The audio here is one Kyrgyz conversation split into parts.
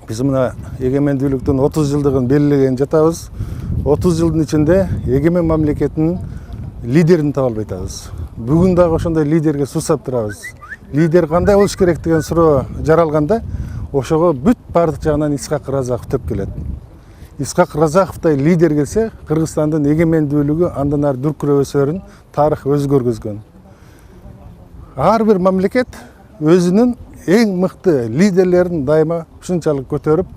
Биз мына эгемендүүлүктүн 30 жылдыгын белгилеген жатабыз. 30 жылдын ичинде эгемен мамлекеттин лидерин таба албай атабыз. Бүгүн дагы ошондой лидерге суусап турабыз. Лидер кандай болуш керек деген суроо жаралганда, ошого бүт бардык жагынан Исхак Разаков төп келет. Исхак Разаковдай лидер келсе, Кыргызстандын эгемендүүлүгү андан ары дүркүрөбөсөрүн тарых өзгөргүзгөн. Ар бир мамлекет өзүнүн эң мыкты лидерлерин дайыма ушунчалык көтөрүп,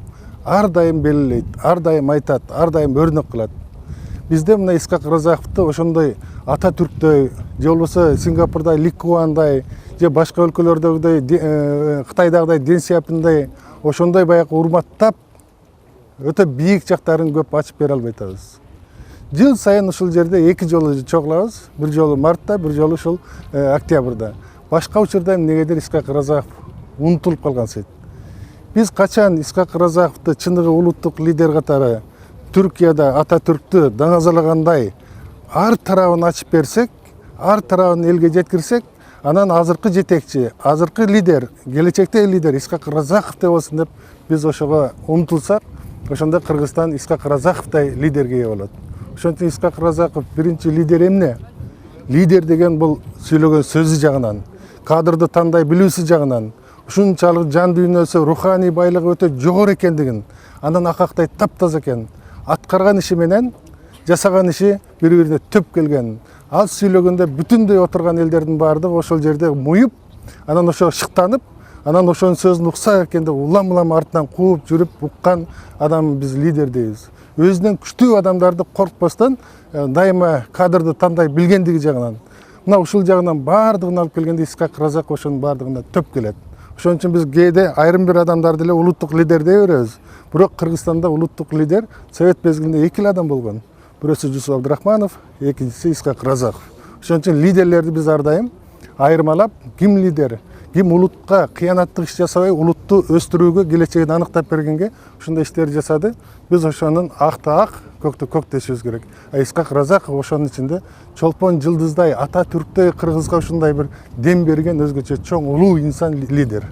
ар дайым белгилейт, ар дайым айтат, ар дайым өрнөк кылат. Бизде мына Исхак Разаковду ошондой Ататүрктөй, же болбосо Сингапурдай, Ли Куандай, же башка өлкөлөрдөгүдөй, Кытайдагыдай Дэн Сяопиндей ошондой баягы урматтап, өтө бийик жактарын көп ачып бере албай атабыз. Жыл сайын ушул жерде 2 жолу чогулабыз. Бир жолу мартта, бир жолу ушул октябрда. Башка учурда эмнегедир Исхак Разаков унутулуп калган сейт. Биз качан Исхак Разаковду чыныгы улуттук лидер катары Түркияда Ататүрктү даңазалагандай ар тарабын ачып берсек, ар тарабын элге жеткирсек, анан азыркы жетекчи, азыркы лидер, келечектеги лидер Исхак Разаковдой болсун деп биз ошого умтулсак, ошондо Кыргызстан Исхак Разаковдой лидерге ээ болот. Ошон үчүн Исхак Разаков биринчи лидер эмне? Лидер деген бул сүйлөгөн сөзү жагынан, кадрды тандай билүүсү жагынан, ушунчалык жан дүйнөсү, руханий байлыгы өтө жогору экендигин, анан акактай таптаза экен. Аткарган иши менен жасаган иши бири-бирине төп келген. Ал сүйлөгөндө бүтүндөй отурган элдердин баардыгы ошол жерде муюп, анан ошо шыктанып, анан ошонун сөзүн укса экен деп улам-улам артынан кууп жүрүп уккан адам биз лидер дейбиз. Өзүнөн күчтүү адамдарды коркпостон дайыма кадрды тандай билгендиги жагынан. Мына ушул жагынан баардыгын алып келгенде Исхак Разаков ошонун баардыгына төп келет. Ошон үчүн биз кээде айрым бир адамдарды эле улуттук лидер дей беребиз. Бирок Кыргызстанда улуттук лидер совет мезгилинде 2 адам болгон. Бирөөсү Жусуп Абдрахманов, экинчиси Исхак Разаков. Ошон үчүн лидерлерди биз ар дайым айырмалап, ким лидер, ким улутка кыянаттык иш жасабай, улутту өстүрүүгө келечегин аныктап бергенге ушундай иштер жасады. Биз ошонун акты ак, көктү көк дешибиз керек. Исхак Разаков ошонун ичинде чолпон жылдыздай, Ататүрктөй Кыргызга ушундай бир дем берген өзгөчө чоң улуу инсан, лидер.